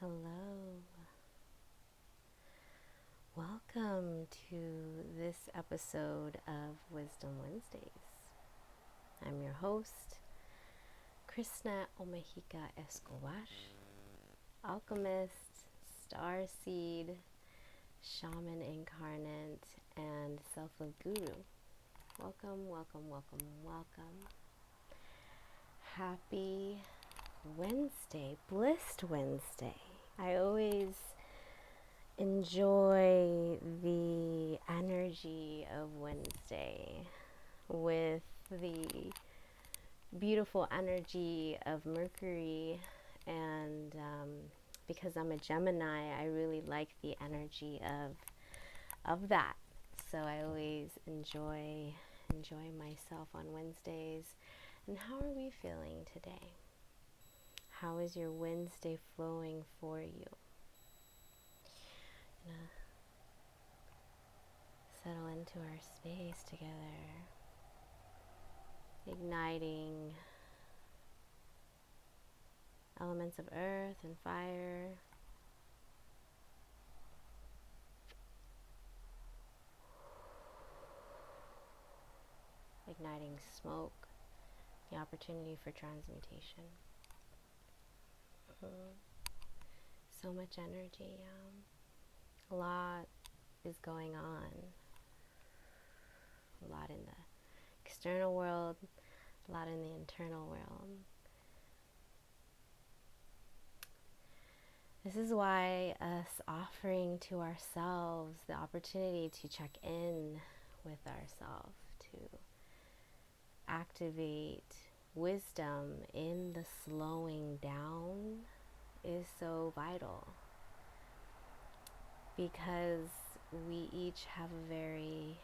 Hello. Welcome to this episode of Wisdom Wednesdays. I'm your host, Krisna Omejica Escobar, alchemist, starseed, shaman incarnate, and self-love guru. Welcome, welcome, welcome, welcome. Happy Wednesday, blissed Wednesday. I always enjoy the energy of Wednesday with the beautiful energy of Mercury, and because I'm a Gemini, I really like the energy of that. So I always enjoy myself on Wednesdays. And how are we feeling today? How is your Wednesday flowing for you? Settle into our space together, igniting elements of earth and fire, igniting smoke, the opportunity for transmutation. So much energy. A lot is going on. A lot in the external world, a lot in the internal world. This is why us offering to ourselves the opportunity to check in with ourselves, to activate wisdom in the slowing down is so vital, because we each have a very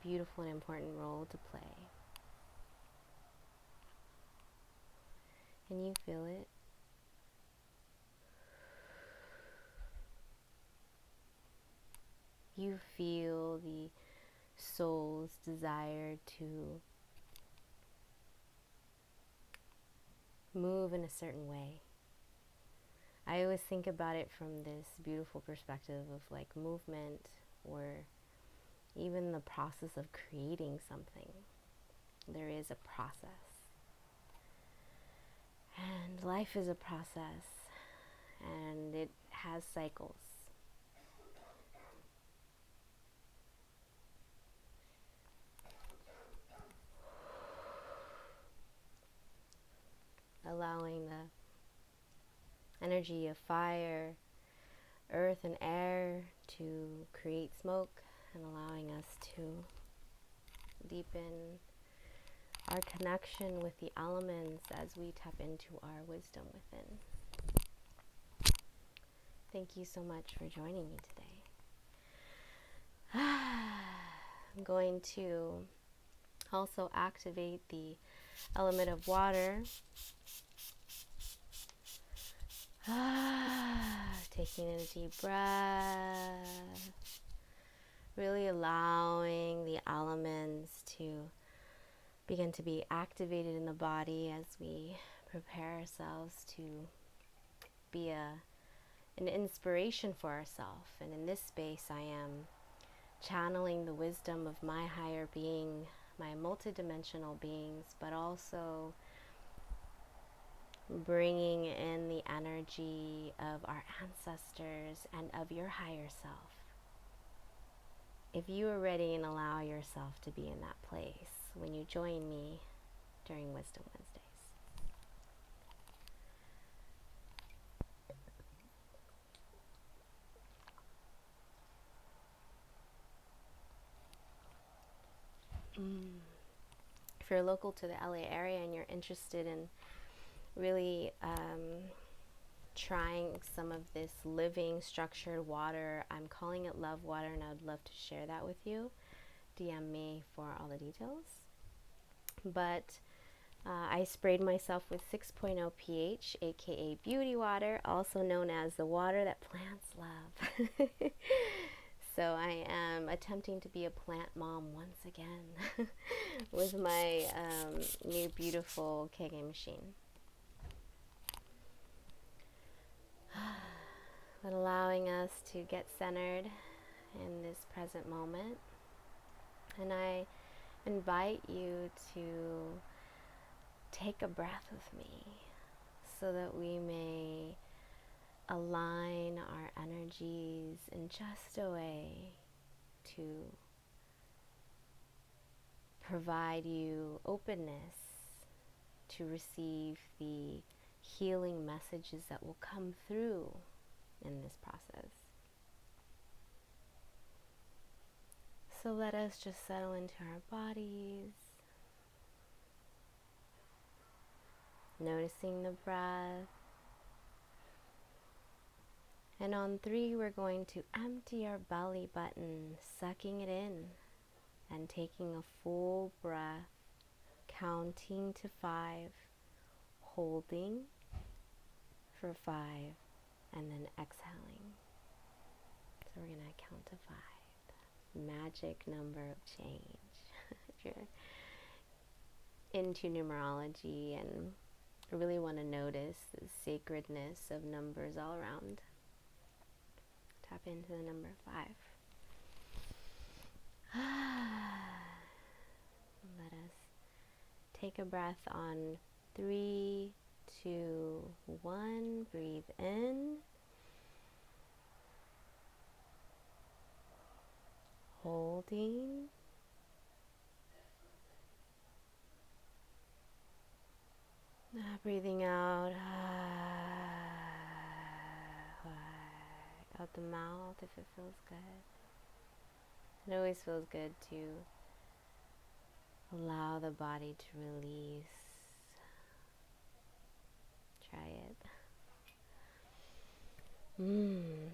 beautiful and important role to play. Can you feel it? You feel the soul's desire to move in a certain way. I always think about it from this beautiful perspective of like movement, or even the process of creating something. There is a process. And life is a process, and it has cycles. Allowing the energy of fire, earth, and air to create smoke, and allowing us to deepen our connection with the elements as we tap into our wisdom within. Thank you so much for joining me today. I'm going to also activate the element of water. Taking in a deep breath, really allowing the elements to begin to be activated in the body as we prepare ourselves to be an inspiration for ourselves. And in this space, I am channeling the wisdom of my higher being, my multidimensional beings, but also bringing in the energy of our ancestors and of your higher self. If you are ready, and allow yourself to be in that place when you join me during Wisdom Wednesdays. If you're local to the LA area and you're interested in really trying some of this living structured water, I'm calling it love water, and I'd love to share that with you. DM me for all the details. But I sprayed myself with 6.0 pH, aka beauty water, also known as the water that plants love. So I am attempting to be a plant mom once again with my new beautiful Kege machine. to get centered in this present moment. And I invite you to take a breath with me so that we may align our energies in just a way to provide you openness to receive the healing messages that will come through in this process. So let us just settle into our bodies, noticing the breath. And on 3, we're going to empty our belly button, sucking it in and taking a full breath, counting to 5, holding for 5, and then exhaling. So we're going to count to 5. Magic number of change. If you're into numerology and really want to notice the sacredness of numbers all around, tap into the number 5. Let us take a breath on 3, 2, 1. Breathe in. Holding. Breathing out. Out the mouth if it feels good. It always feels good to allow the body to release. Try it.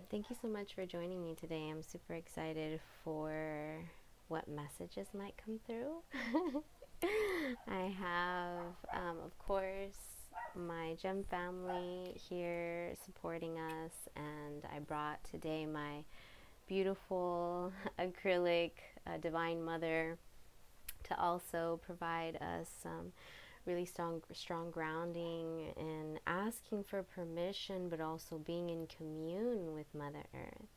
Thank you so much for joining me today. I'm super excited for what messages might come through. I have, of course, my gem family here supporting us, and I brought today my beautiful acrylic Divine Mother to also provide us some really strong grounding and asking for permission, but also being in commune with Mother Earth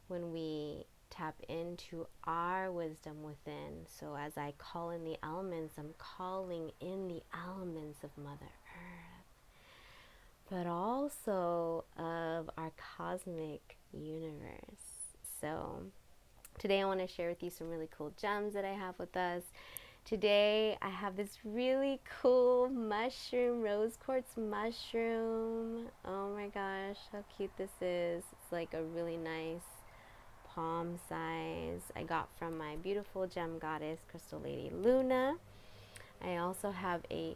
when we tap into our wisdom within. So as I call in the elements, I'm calling in the elements of Mother Earth, but also of our cosmic universe. So today I want to share with you some really cool gems that I have with us. Today I have this really cool mushroom, rose quartz mushroom. Oh my gosh, how cute this is. It's like a really nice palm size. I got from my beautiful gem goddess, Crystal Lady Luna. I also have a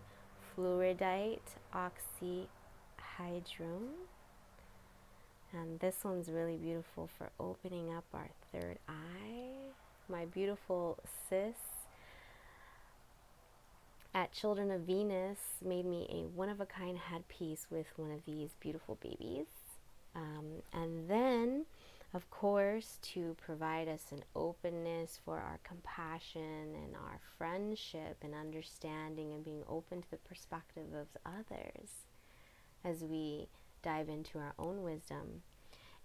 fluoridite oxyhydrome. And this one's really beautiful for opening up our third eye. My beautiful sis at Children of Venus made me a one-of-a-kind headpiece with one of these beautiful babies. And then, of course, to provide us an openness for our compassion and our friendship and understanding and being open to the perspective of others as we dive into our own wisdom,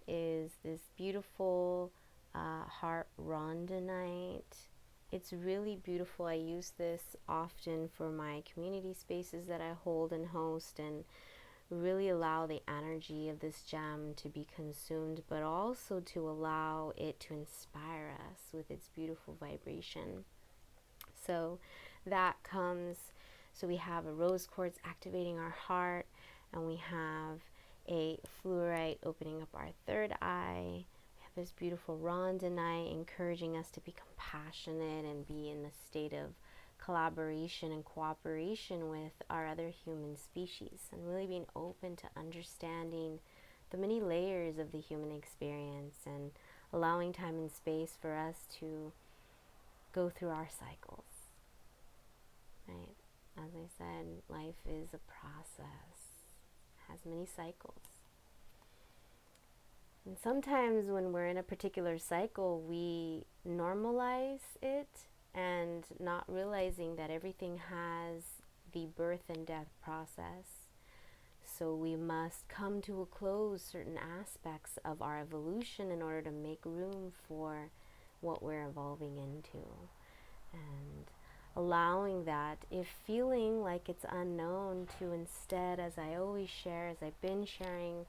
is this beautiful heart rondinite. It's really beautiful. I use this often for my community spaces that I hold and host, and really allow the energy of this gem to be consumed, but also to allow it to inspire us with its beautiful vibration. So that comes, so we have a rose quartz activating our heart, and we have a fluorite opening up our third eye. This beautiful rondinite encouraging us to be compassionate and be in the state of collaboration and cooperation with our other human species, and really being open to understanding the many layers of the human experience and allowing time and space for us to go through our cycles. Right? As I said, life is a process, has many cycles. And sometimes when we're in a particular cycle, we normalize it and not realizing that everything has the birth and death process. So we must come to a close certain aspects of our evolution in order to make room for what we're evolving into. And allowing that, if feeling like it's unknown, to instead, as I always share, as I've been sharing,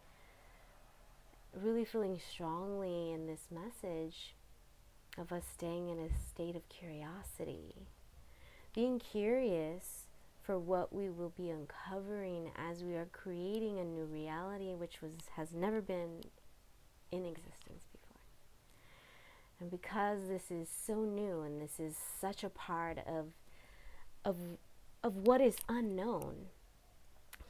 really feeling strongly in this message of us staying in a state of curiosity, being curious for what we will be uncovering as we are creating a new reality which has never been in existence before. And because this is so new and this is such a part of what is unknown,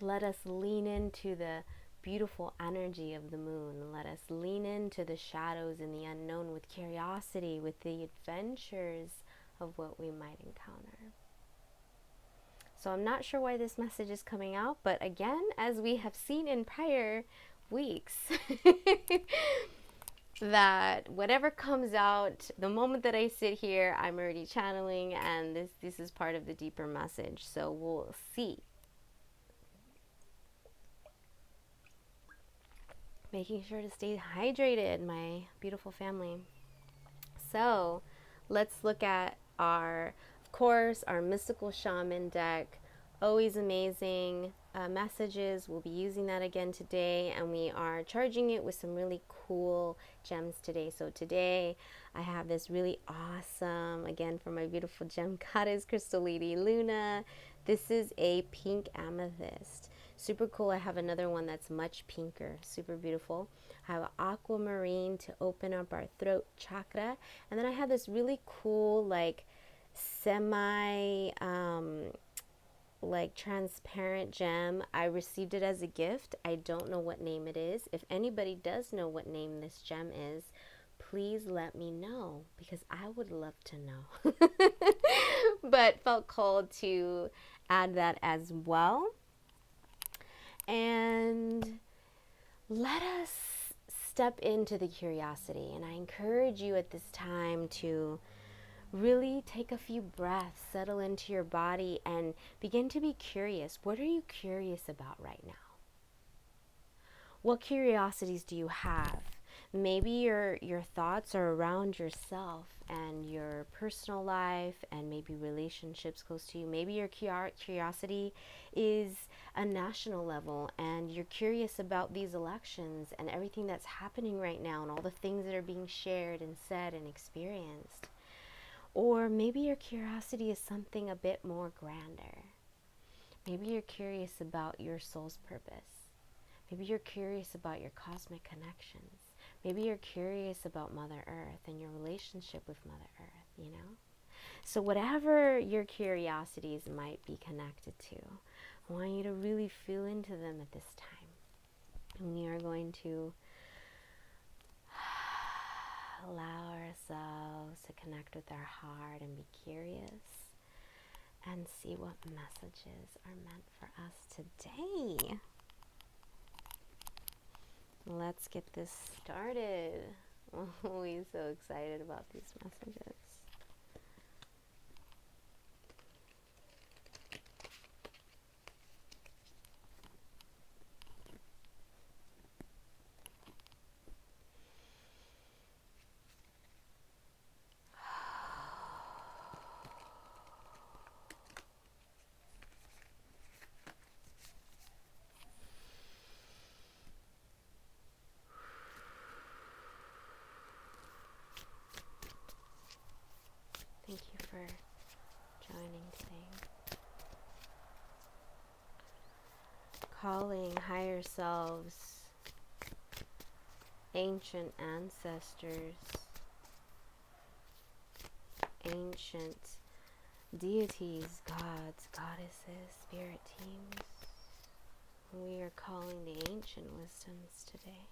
let us lean into the beautiful energy of the moon. Let us lean into the shadows and the unknown with curiosity, with the adventures of what we might encounter. So I'm not sure why this message is coming out, but again, as we have seen in prior weeks, that whatever comes out, the moment that I sit here, I'm already channeling, and this is part of the deeper message. So we'll see. Making sure to stay hydrated, my beautiful family. So let's look at our Mystical Shaman deck. Always amazing messages. We'll be using that again today, and we are charging it with some really cool gems today. So today I have this really awesome, again, from my beautiful gem goddess, Crystal Lady Luna. This is a pink amethyst. Super cool. I have another one that's much pinker, super beautiful. I have aquamarine to open up our throat chakra, and then I have this really cool, like semi like transparent gem. I received it as a gift. I don't know what name it is. If anybody does know what name this gem is, please let me know, because I would love to know. But felt called to add that as well. And let us step into the curiosity. And I encourage you at this time to really take a few breaths, settle into your body, and begin to be curious. What are you curious about right now? What curiosities do you have? Maybe your thoughts are around yourself and your personal life, and maybe relationships close to you. Maybe your curiosity is a national level, and you're curious about these elections and everything that's happening right now and all the things that are being shared and said and experienced. Or maybe your curiosity is something a bit more grander. Maybe you're curious about your soul's purpose. Maybe you're curious about your cosmic connections. Maybe you're curious about Mother Earth and your relationship with Mother Earth, you know? So whatever your curiosities might be connected to, I want you to really feel into them at this time. And we are going to allow ourselves to connect with our heart and be curious and see what messages are meant for us today. Let's get this started. I'm always so excited about these messages. Thank you for joining today. Calling higher selves, ancient ancestors, ancient deities, gods, goddesses, spirit teams. We are calling the ancient wisdoms today.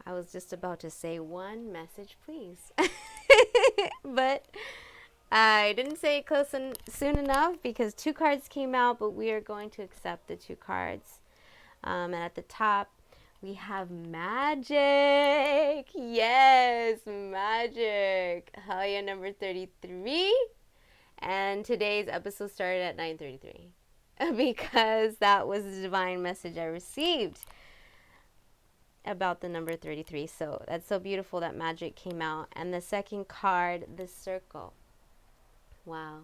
I was just about to say one message, please. But I didn't say it soon enough, because 2 cards came out, but we are going to accept the 2 cards. And at the top, We have magic. Yes, magic. Hell yeah, number 33. And today's episode started at 9:33 because that was the divine message I received about the number 33. So that's so beautiful that magic came out. And the second card, the circle. Wow.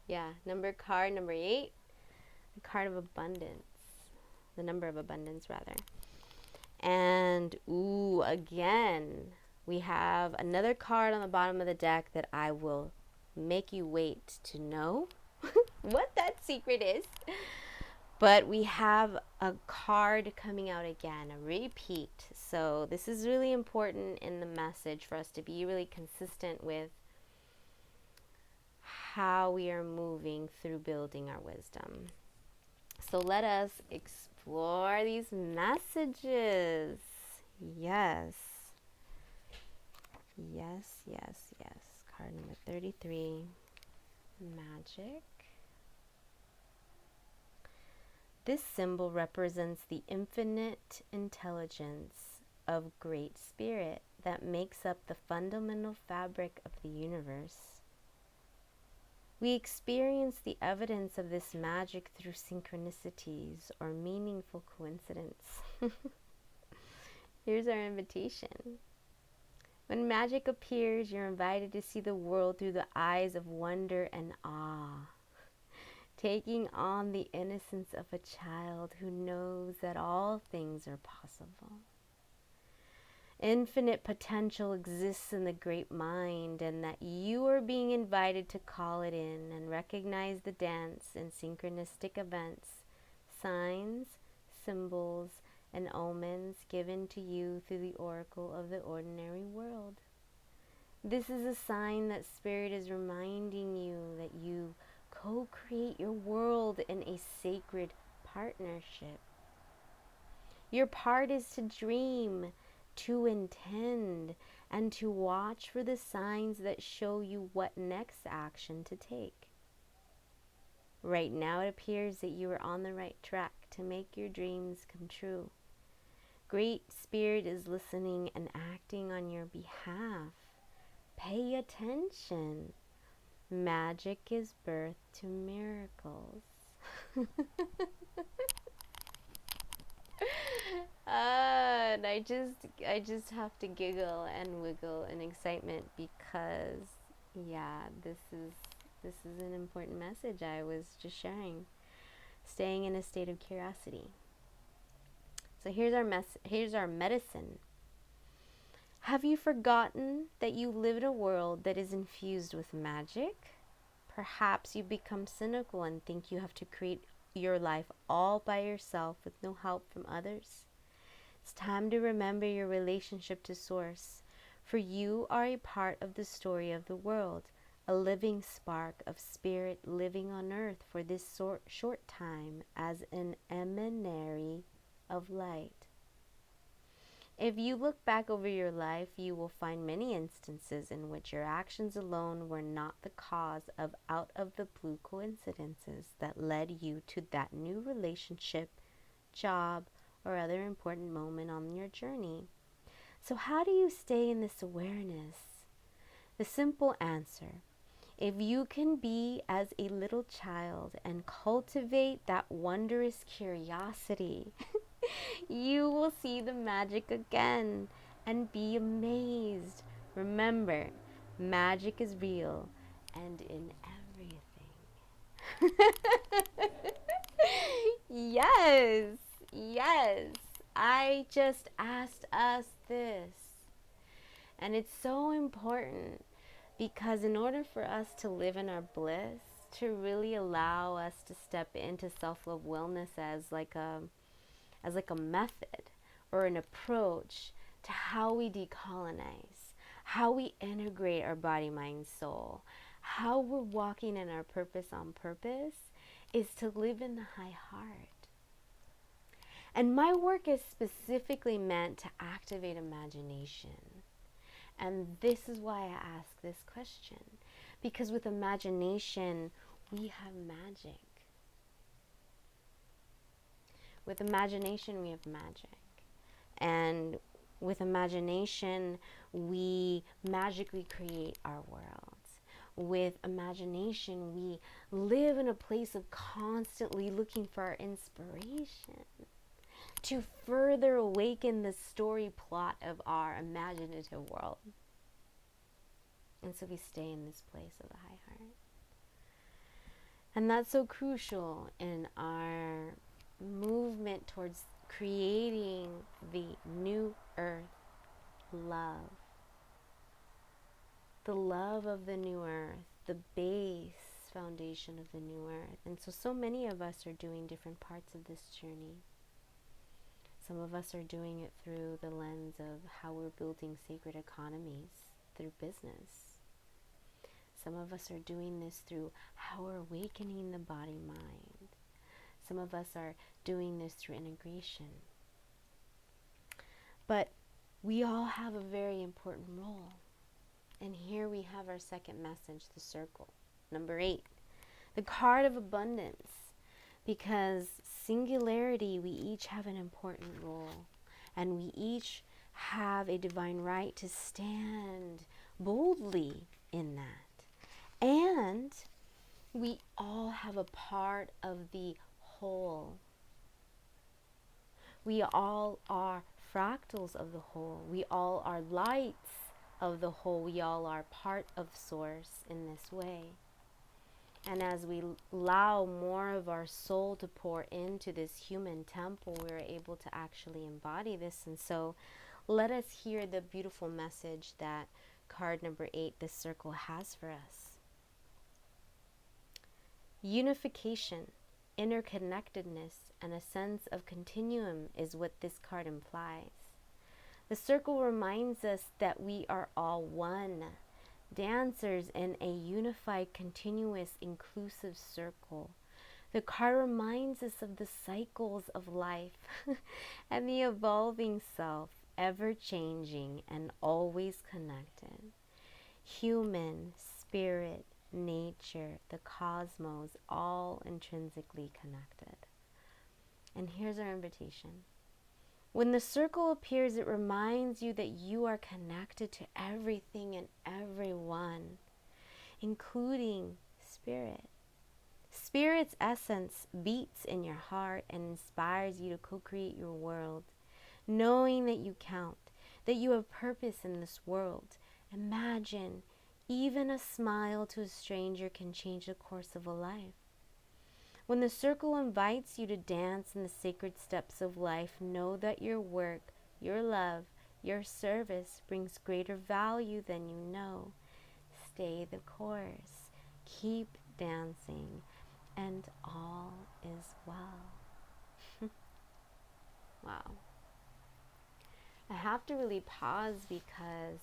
Yeah, card number 8, the card of abundance. The number of abundance, rather. And, ooh, again, we have another card on the bottom of the deck that I will make you wait to know what that secret is. But we have a card coming out again, a repeat. So this is really important in the message for us to be really consistent with how we are moving through building our wisdom. So let us explore these messages. Yes. Yes, yes, yes. Card number 33, magic. This symbol represents the infinite intelligence of Great Spirit that makes up the fundamental fabric of the universe. We experience the evidence of this magic through synchronicities or meaningful coincidence. Here's our invitation. When magic appears, you're invited to see the world through the eyes of wonder and awe, taking on the innocence of a child who knows that all things are possible. Infinite potential exists in the great mind, and that you are being invited to call it in and recognize the dance in synchronistic events, signs, symbols, and omens given to you through the oracle of the ordinary world. This is a sign that Spirit is reminding you that you co-create your world in a sacred partnership. Your part is to dream, to intend, and to watch for the signs that show you what next action to take. Right now it appears that you are on the right track to make your dreams come true. Great Spirit is listening and acting on your behalf. Pay attention. Magic is birth to miracles. And I just have to giggle and wiggle in excitement because, yeah, this is an important message I was just sharing. Staying in a state of curiosity. So here's our medicine. Have you forgotten that you live in a world that is infused with magic? Perhaps you become cynical and think you have to create your life all by yourself with no help from others. It's time to remember your relationship to Source, for you are a part of the story of the world, a living spark of spirit living on earth for this short time as an emanary of light. If you look back over your life, you will find many instances in which your actions alone were not the cause of out-of-the-blue coincidences that led you to that new relationship, job, or other important moment on your journey. So how do you stay in this awareness? The simple answer: if you can be as a little child and cultivate that wondrous curiosity, you will see the magic again and be amazed. Remember, magic is real and in everything. Yes, yes. I just asked us this. And it's so important because in order for us to live in our bliss, to really allow us to step into self-love wellness as like a method or an approach to how we decolonize, how we integrate our body, mind, soul, how we're walking in our purpose on purpose, is to live in the high heart. And my work is specifically meant to activate imagination. And this is why I ask this question. Because with imagination, we have magic. With imagination, we have magic. And with imagination, we magically create our worlds. With imagination, we live in a place of constantly looking for our inspiration to further awaken the story plot of our imaginative world. And so we stay in this place of the high heart. And that's so crucial in our movement towards creating the new earth love. The love of the new earth, the base foundation of the new earth. And so many of us are doing different parts of this journey. Some of us are doing it through the lens of how we're building sacred economies through business. Some of us are doing this through how we're awakening the body-mind. Some of us are doing this through integration. But we all have a very important role. And here we have our second message, the circle. Number 8, the card of abundance. Because singularity, we each have an important role. And we each have a divine right to stand boldly in that. And we all have a part of the whole. We all are fractals of the whole. We all are lights of the whole. We all are part of source in this way. And as we allow more of our soul to pour into this human temple, we're able to actually embody this. And so let us hear the beautiful message that card number 8, this circle, has for us. Unification, interconnectedness, and a sense of continuum is what this card implies. The circle reminds us that we are all one, dancers in a unified, continuous, inclusive circle. The card reminds us of the cycles of life and the evolving self, ever changing and always connected. Human, spirit, nature, the cosmos, all intrinsically connected. And here's our invitation. When the circle appears, it reminds you that you are connected to everything and everyone, including spirit. Spirit's essence beats in your heart and inspires you to co-create your world, knowing that you count, that you have purpose in this world. Imagine, even a smile to a stranger can change the course of a life. When the circle invites you to dance in the sacred steps of life, know that your work, your love, your service brings greater value than you know. Stay the course. Keep dancing, and all is well. Wow. I have to really pause because,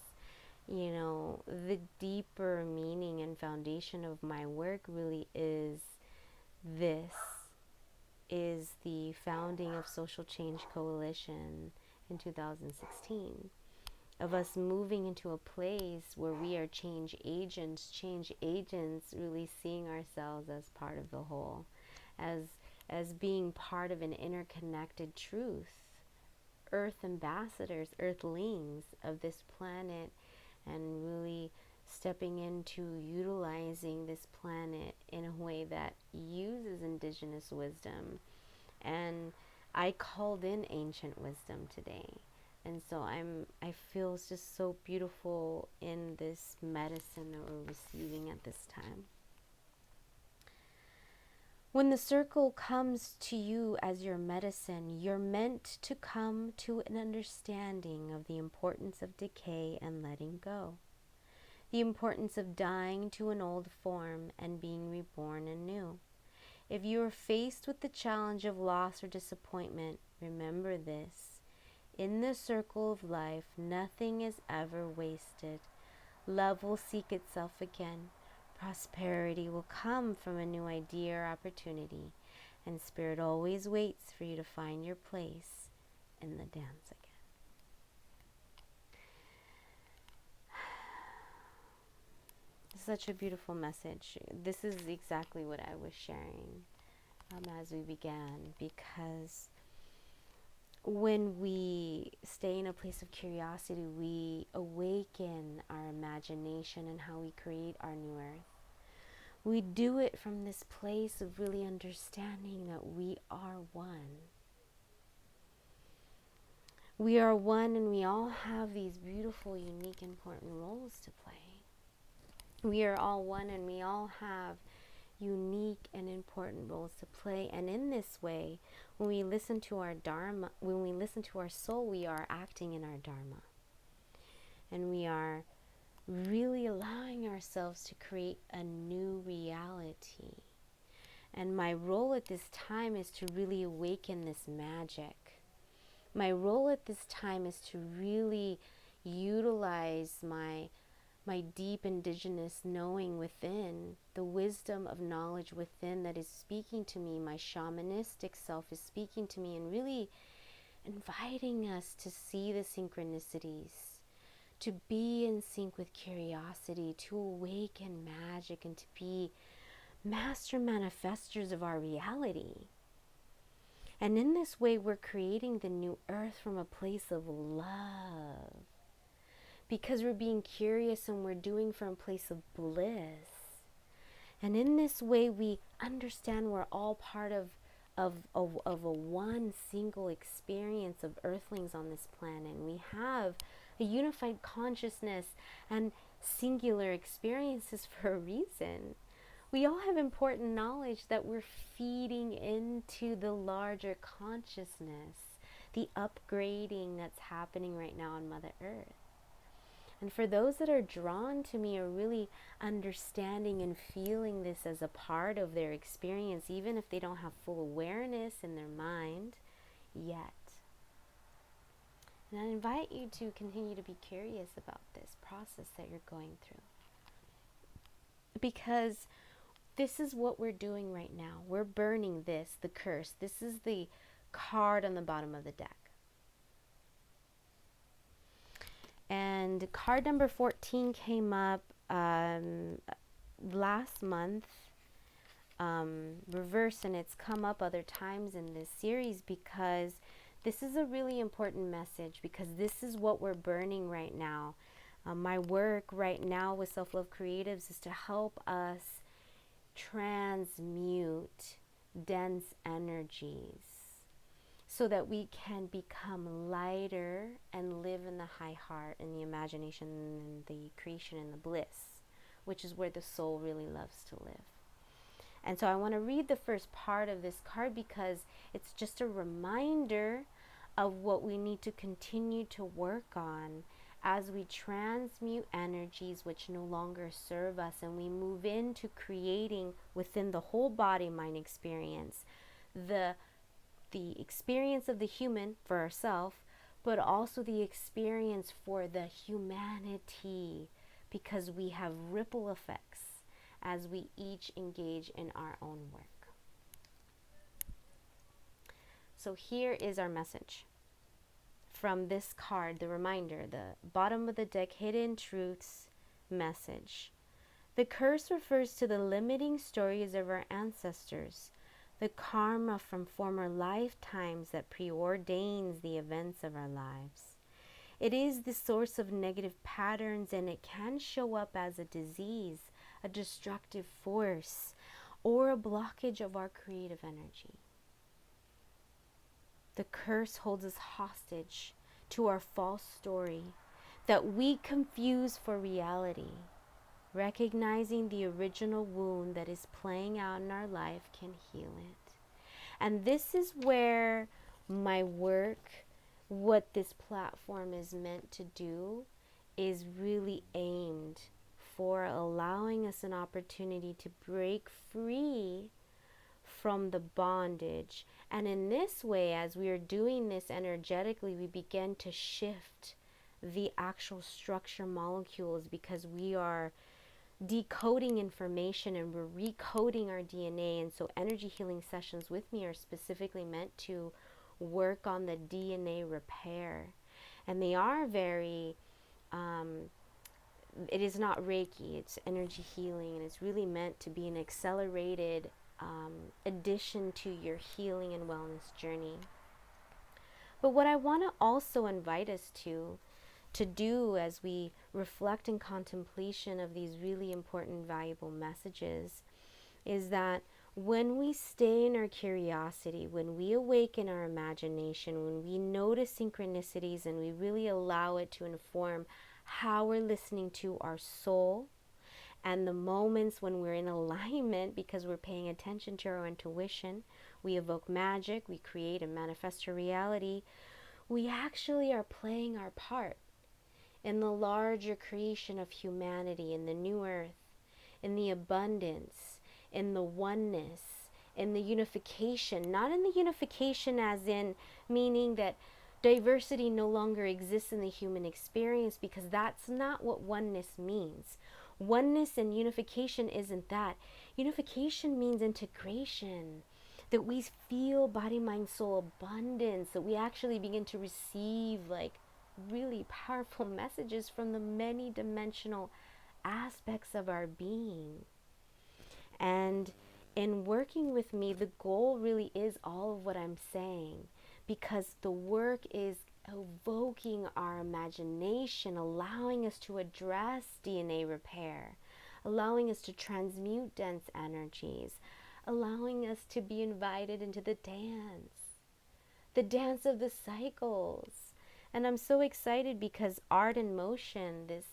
you know, the deeper meaning and foundation of my work really is this. Is the founding of Social Change Coalition in 2016, of us moving into a place where we are change agents really seeing ourselves as part of the whole, as being part of an interconnected truth, earth ambassadors, earthlings of this planet, and really stepping into utilizing this planet in a way that uses indigenous wisdom. And I called in ancient wisdom today. And so I feel it's just so beautiful in this medicine that we're receiving at this time. When the circle comes to you as your medicine, you're meant to come to an understanding of the importance of decay and letting go. The importance of dying to an old form and being reborn anew. If you are faced with the challenge of loss or disappointment, remember this. In the circle of life, nothing is ever wasted. Love will seek itself again. Prosperity will come from a new idea or opportunity. And Spirit always waits for you to find your place in the dance again. Such a beautiful message. This is exactly what I was sharing as we began, because when we stay in a place of curiosity, we awaken our imagination and how we create our new earth. We do it from this place of really understanding that we are one. We are one, and we all have these beautiful, unique, important roles to play. We are all one, and we all have unique and important roles to play. And in this way, when we listen to our dharma, when we listen to our soul, we are acting in our dharma. And we are really allowing ourselves to create a new reality. And my role at this time is to really awaken this magic. My role at this time is to really utilize my deep indigenous knowing within, the wisdom of knowledge within that is speaking to me. My shamanistic self is speaking to me and really inviting us to see the synchronicities, to be in sync with curiosity, to awaken magic, and to be master manifestors of our reality. And in this way, we're creating the new earth from a place of love, because we're being curious and we're doing from a place of bliss. And in this way, we understand we're all part of a one single experience of earthlings on this planet. And we have a unified consciousness and singular experiences for a reason. We all have important knowledge that we're feeding into the larger consciousness, the upgrading that's happening right now on Mother Earth. And for those that are drawn to me, are really understanding and feeling this as a part of their experience, even if they don't have full awareness in their mind yet. And I invite you to continue to be curious about this process that you're going through. Because this is what we're doing right now. We're burning this, the curse. This is the card on the bottom of the deck. And card number 14 came up last month, reverse, and it's come up other times in this series because this is a really important message, because this is what we're burning right now. My work right now with Self-Love Creatives is to help us transmute dense energies so that we can become lighter and live in the high heart and the imagination and the creation and the bliss, which is where the soul really loves to live. And so I want to read the first part of this card because it's just a reminder of what we need to continue to work on as we transmute energies which no longer serve us, and we move into creating within the whole body mind experience the experience of the human for ourselves, but also the experience for the humanity, because we have ripple effects as we each engage in our own work. So here is our message from this card, the reminder, the bottom of the deck, Hidden Truths message. The curse refers to the limiting stories of our ancestors, the karma from former lifetimes that preordains the events of our lives. It is the source of negative patterns, and it can show up as a disease, a destructive force, or a blockage of our creative energy. The curse holds us hostage to our false story that we confuse for reality. Recognizing the original wound that is playing out in our life can heal it. And this is where my work, what this platform is meant to do, is really aimed for allowing us an opportunity to break free from the bondage. And in this way, as we are doing this energetically, we begin to shift the actual structure molecules, because we are decoding information and we're recoding our DNA. And so energy healing sessions with me are specifically meant to work on the DNA repair. And they are very, it is not Reiki, it's energy healing, and it's really meant to be an accelerated addition to your healing and wellness journey. But what I want to also invite us to do as we reflect in contemplation of these really important, valuable messages is that when we stay in our curiosity, when we awaken our imagination, when we notice synchronicities and we really allow it to inform how we're listening to our soul, and the moments when we're in alignment because we're paying attention to our intuition, we evoke magic, we create and manifest our reality, we actually are playing our part in the larger creation of humanity, in the new earth, in the abundance, in the oneness, in the unification, not in the unification as in meaning that diversity no longer exists in the human experience, because that's not what oneness means. Oneness and unification isn't that. Unification means integration, that we feel body, mind, soul abundance, that we actually begin to receive like really powerful messages from the many dimensional aspects of our being. And in working with me, the goal really is all of what I'm saying, because the work is evoking our imagination, allowing us to address DNA repair, allowing us to transmute dense energies, allowing us to be invited into the dance of the cycles. And I'm so excited because Art in Motion, this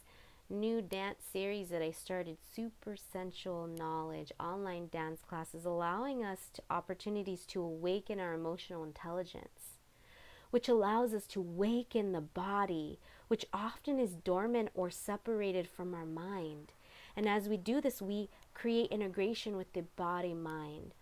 new dance series that I started, super sensual knowledge, online dance classes, allowing us to opportunities to awaken our emotional intelligence, which allows us to waken the body, which often is dormant or separated from our mind. And as we do this, we create integration with the body mind.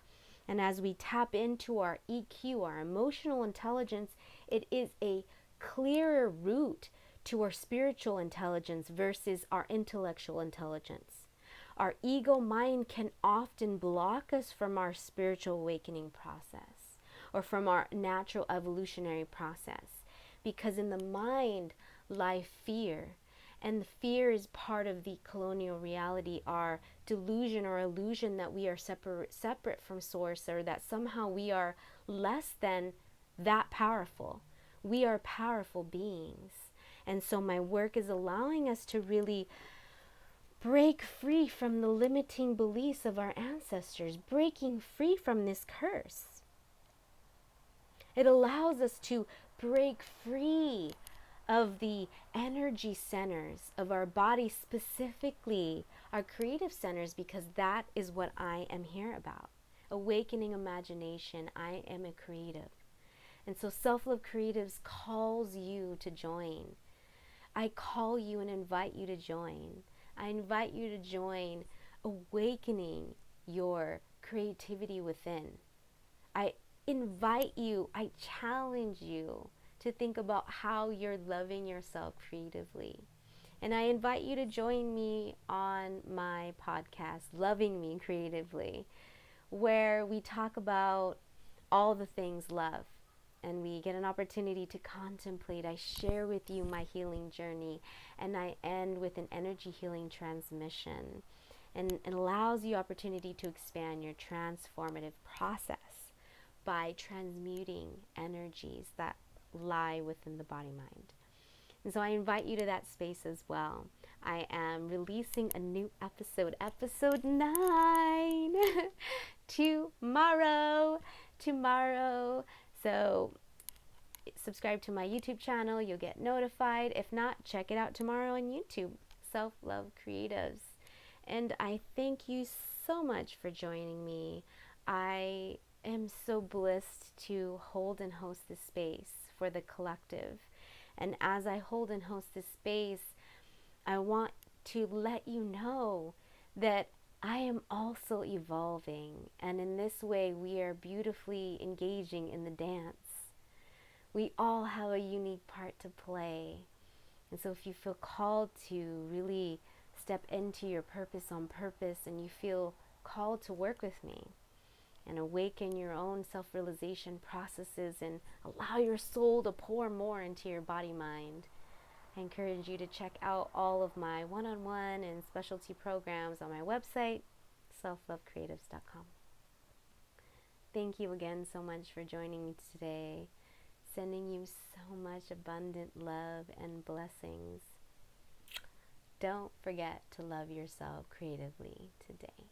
And as we tap into our EQ, our emotional intelligence, it is a clearer route to our spiritual intelligence versus our intellectual intelligence. Our ego mind can often block us from our spiritual awakening process or from our natural evolutionary process, because in the mind lie fear. And the fear is part of the colonial reality, our delusion or illusion that we are separate from source, or that somehow we are less than that powerful. We are powerful beings. And so my work is allowing us to really break free from the limiting beliefs of our ancestors, breaking free from this curse. It allows us to break free of the energy centers of our body, specifically our creative centers, because that is what I am here about. Awakening imagination. I am a creative. And so Self-Love Creatives calls you to join. I call you and invite you to join. I invite you to join awakening your creativity within. I invite you, I challenge you to think about how you're loving yourself creatively. And I invite you to join me on my podcast, Loving Me Creatively, where we talk about all the things love. And we get an opportunity to contemplate. I share with you my healing journey, and I end with an energy healing transmission. And it allows you opportunity to expand your transformative process by transmuting energies that lie within the body mind. And so I invite you to that space as well. I am releasing a new episode 9 tomorrow. So subscribe to my YouTube channel, you'll get notified. If not, check it out tomorrow on YouTube, Self-Love Creatives. And I thank you so much for joining me. I am so blessed to hold and host this space for the collective. And as I hold and host this space, I want to let you know that I am also evolving. And in this way, we are beautifully engaging in the dance. We all have a unique part to play. And so if you feel called to really step into your purpose on purpose, and you feel called to work with me and awaken your own self-realization processes and allow your soul to pour more into your body-mind, I encourage you to check out all of my one-on-one and specialty programs on my website, selflovecreatives.com. Thank you again so much for joining me today. Sending you so much abundant love and blessings. Don't forget to love yourself creatively today.